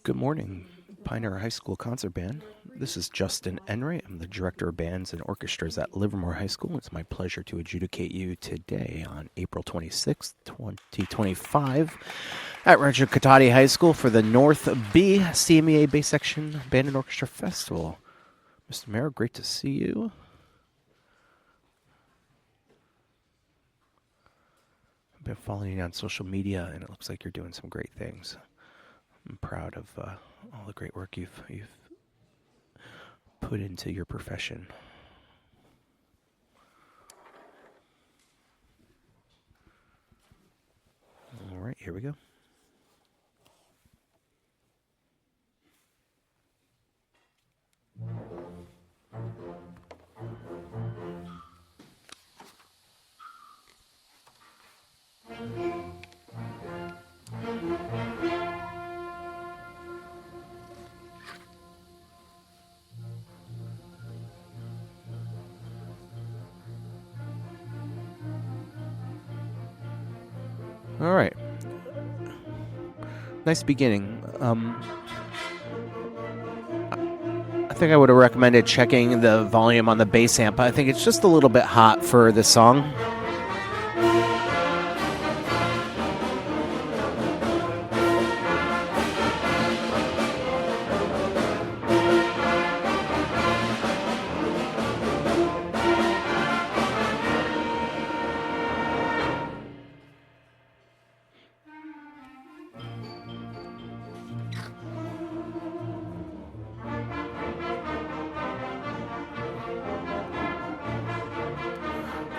Good morning, Pioneer High School Concert Band. This is Justin Enright. I'm the Director of Bands and Orchestras at Livermore High School. It's my pleasure to adjudicate you today on April 26th, 2025 at Rancho Cotati High School for the North B CMEA Bass Section Band and Orchestra Festival. Mr. Mayor, great to see you. I've been following you on social media, and it looks like you're doing some great things. I'm proud of all the great work you've put into your profession. All right, here we go. All right. Nice beginning. I think I would have recommended checking the volume on the bass amp. I think it's just a little bit hot for this song.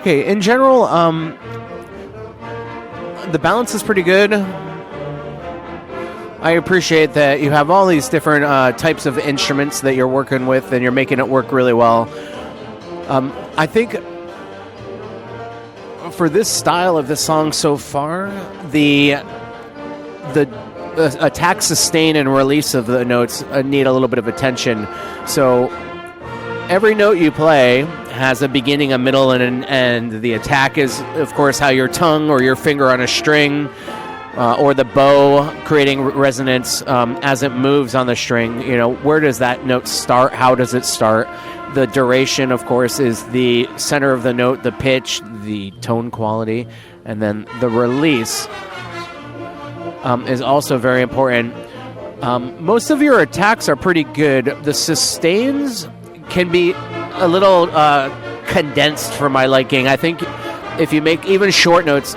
Okay, in general, the balance is pretty good. I appreciate that you have all these different types of instruments that you're working with, and you're making it work really well. I think for this style of the song so far, the attack, sustain, and release of the notes need a little bit of attention. So every note you play has a beginning, a middle, and an end. The attack is, of course, how your tongue or your finger on a string or the bow creating resonance as it moves on the string. You know, where does that note start? How does it start? The duration, of course, is the center of the note, the pitch, the tone quality, and then the release is also very important. Most of your attacks are pretty good. The sustains can be a little condensed for my liking. I think if you make even short notes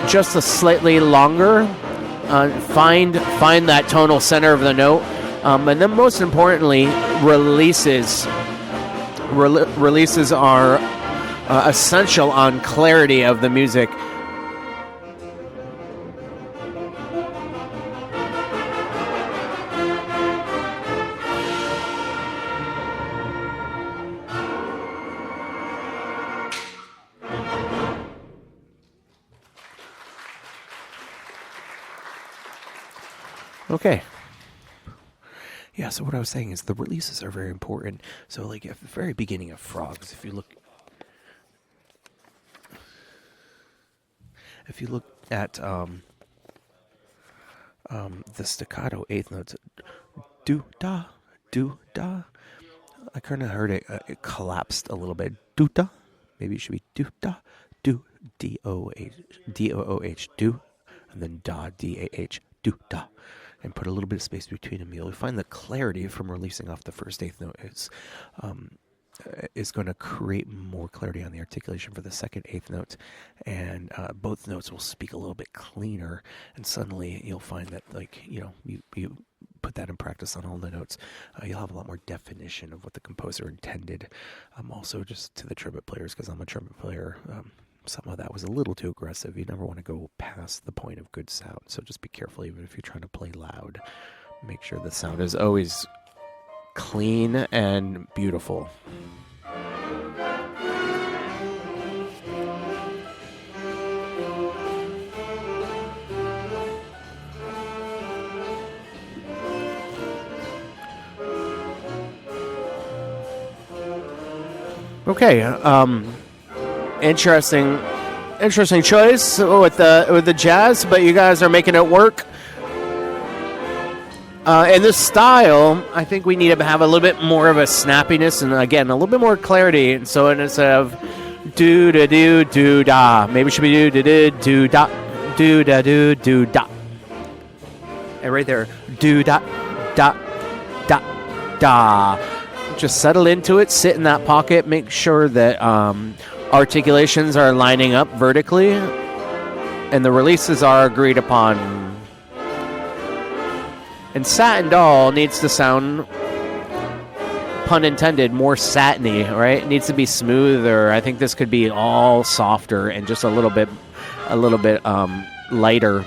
just a slightly longer, find that tonal center of the note, and then most importantly, releases are essential on clarity of the music. Okay. Yeah, so what I was saying is the releases are very important. So like at the very beginning of Frogs, if you look at the staccato eighth notes, do da, I kind of heard it collapsed a little bit. Do da, maybe it should be do da, do D-O-O-H, do, and then da, D-A-H, do da. And put a little bit of space between them. You'll find the clarity from releasing off the first eighth note is going to create more clarity on the articulation for the second eighth note, and both notes will speak a little bit cleaner. And suddenly you'll find that, like, you know, you put that in practice on all the notes, you'll have a lot more definition of what the composer intended. Also, just to the trumpet players, because I'm a trumpet player. Some of that was a little too aggressive. You never want to go past the point of good sound. So just be careful, even if you're trying to play loud. Make sure the sound is always clean and beautiful. Okay, interesting choice with the jazz, but you guys are making it work. In this style, I think we need to have a little bit more of a snappiness and, again, a little bit more clarity. And so instead of do da do do da, maybe it should be do da do do da, do da do do da. And right there, do da da da da. Just settle into it, sit in that pocket, make sure that articulations are lining up vertically, and the releases are agreed upon. And Satin Doll needs to sound, pun intended, more satiny, right? It needs to be smoother. I think this could be all softer and just a little bit lighter.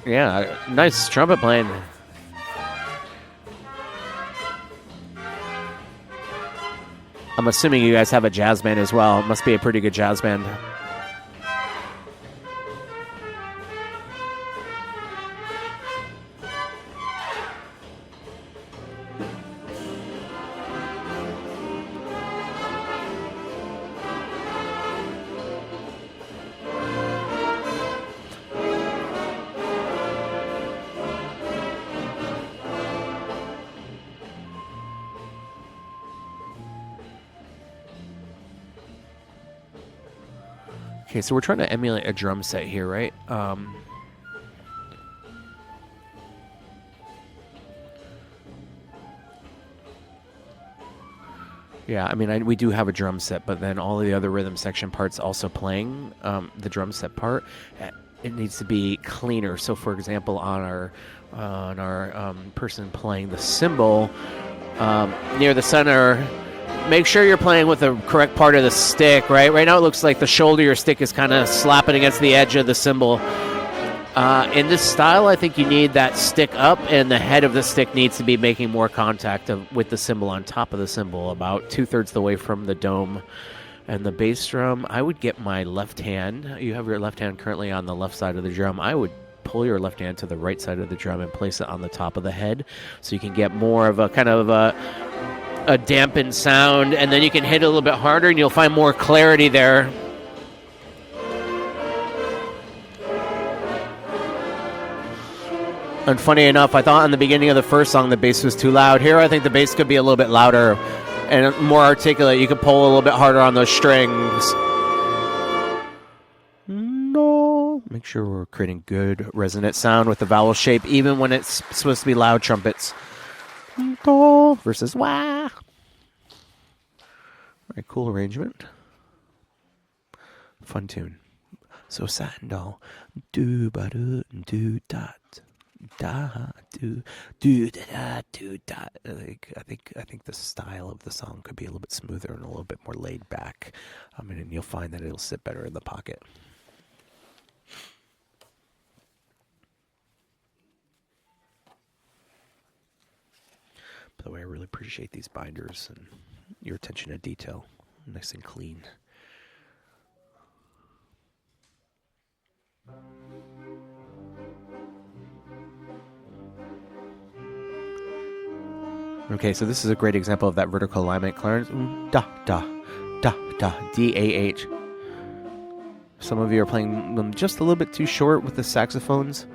Yeah, nice trumpet playing. I'm assuming you guys have a jazz band as well. It must be a pretty good jazz band. Okay, so we're trying to emulate a drum set here, right? Yeah, I mean, we do have a drum set, but then all of the other rhythm section parts also playing the drum set part. It needs to be cleaner. So, for example, on our person playing the cymbal near the center, make sure you're playing with the correct part of the stick, right? Right now it looks like the shoulder of your stick is kind of slapping against the edge of the cymbal. In this style, I think you need that stick up, and the head of the stick needs to be making more contact with the cymbal on top of the cymbal, about 2/3 the way from the dome. And the bass drum, I would get my left hand. You have your left hand currently on the left side of the drum. I would pull your left hand to the right side of the drum and place it on the top of the head so you can get more of a kind of a dampened sound, and then you can hit it a little bit harder and you'll find more clarity there. And funny enough, I thought in the beginning of the first song the bass was too loud. Here I think the bass could be a little bit louder and more articulate. You could pull a little bit harder on those strings. No. Make sure we're creating good resonant sound with the vowel shape, even when it's supposed to be loud trumpets. Do versus wah. Very cool arrangement. Fun tune. So Satin Doll. Do ba do do dot da do do da do da. I think the style of the song could be a little bit smoother and a little bit more laid back. And you'll find that it'll sit better in the pocket. By the way, I really appreciate these binders and your attention to detail. Nice and clean. Okay, so this is a great example of that vertical alignment. Clarence, da, da, da, da, D-A-H. Some of you are playing them just a little bit too short with the saxophones.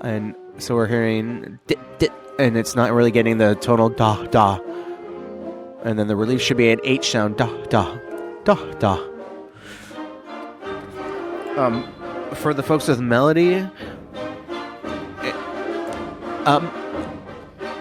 And so we're hearing dit, dit, and it's not really getting the tonal da, da. And then the release should be an H sound, da, da, da, da. For the folks with melody,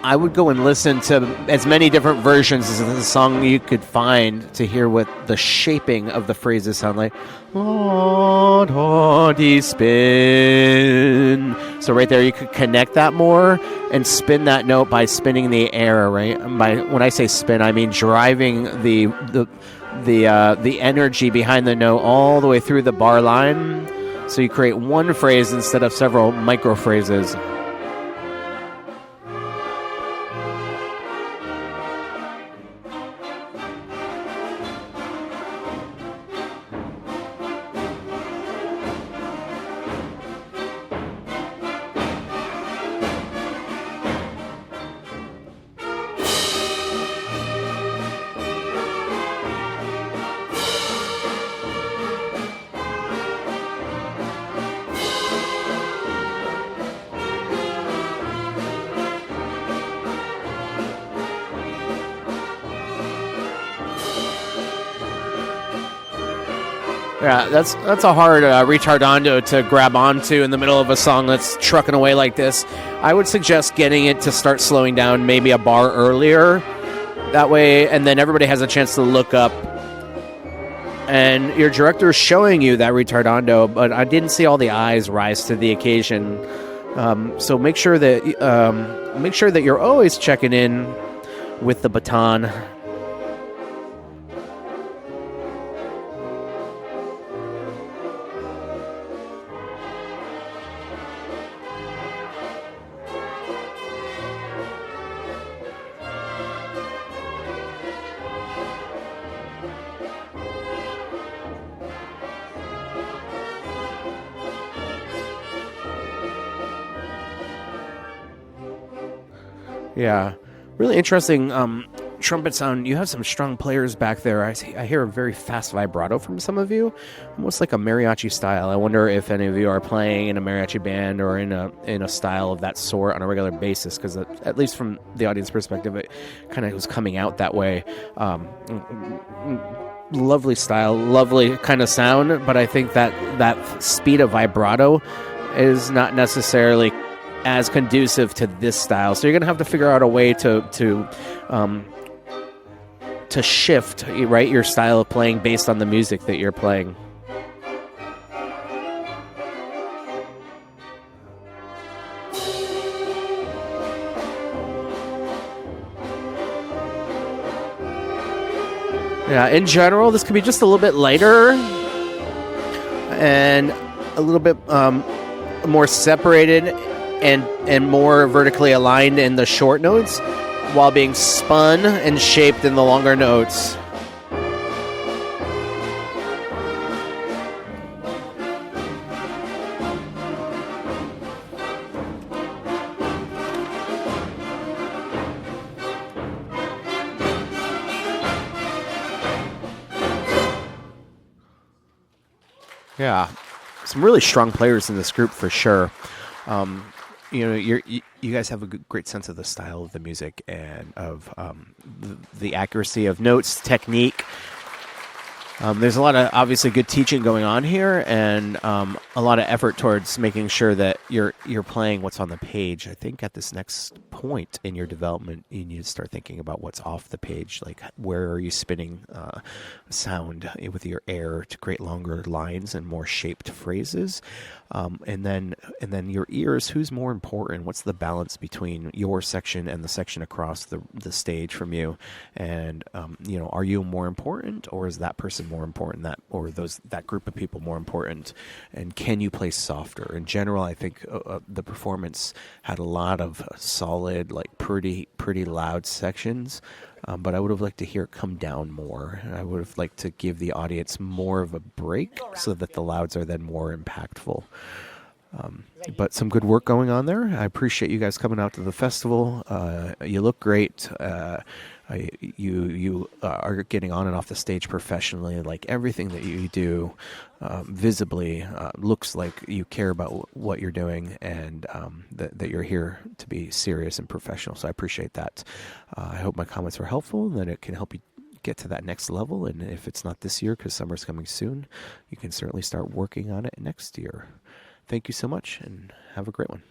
I would go and listen to as many different versions of the song you could find to hear what the shaping of the phrases sound like. Lord, Lordy, spin. So right there, you could connect that more and spin that note by spinning the air, right? When I say spin, I mean driving the energy behind the note all the way through the bar line. So you create one phrase instead of several micro phrases. Yeah, that's a hard retardando to grab onto in the middle of a song that's trucking away like this. I would suggest getting it to start slowing down maybe a bar earlier. That way, and then everybody has a chance to look up. And your director is showing you that retardando, but I didn't see all the eyes rise to the occasion. So make sure that you're always checking in with the baton. Yeah, really interesting trumpet sound. You have some strong players back there. I hear a very fast vibrato from some of you, almost like a mariachi style. I wonder if any of you are playing in a mariachi band or in a style of that sort on a regular basis, because at least from the audience perspective, it kind of was coming out that way. Lovely style, lovely kind of sound, but I think that speed of vibrato is not necessarily as conducive to this style. So you're going to have to figure out a way to shift, right, your style of playing based on the music that you're playing. Yeah, in general, this could be just a little bit lighter and a little bit more separated and more vertically aligned in the short notes, while being spun and shaped in the longer notes. Yeah, some really strong players in this group for sure. You guys have a great sense of the style of the music and of the accuracy of notes, technique. There's a lot of obviously good teaching going on here, and a lot of effort towards making sure that you're playing what's on the page. I think at this next point in your development, you need to start thinking about what's off the page, like where are you spinning sound with your air to create longer lines and more shaped phrases, and then your ears. Who's more important? What's the balance between your section and the section across the stage from you? And are you more important, or is that person more important, that group of people more important? And can you play softer? In general, I think the performance had a lot of solid, like pretty loud sections, but I would have liked to hear it come down more. I would have liked to give the audience more of a break so that the louds are then more impactful. But some good work going on there. I appreciate you guys coming out to the festival. You look great. You are getting on and off the stage professionally. Like everything that you do visibly looks like you care about what you're doing, and that you're here to be serious and professional. So I appreciate that. I hope my comments were helpful, and that it can help you get to that next level. And if it's not this year, because summer's coming soon, you can certainly start working on it next year. Thank you so much, and have a great one.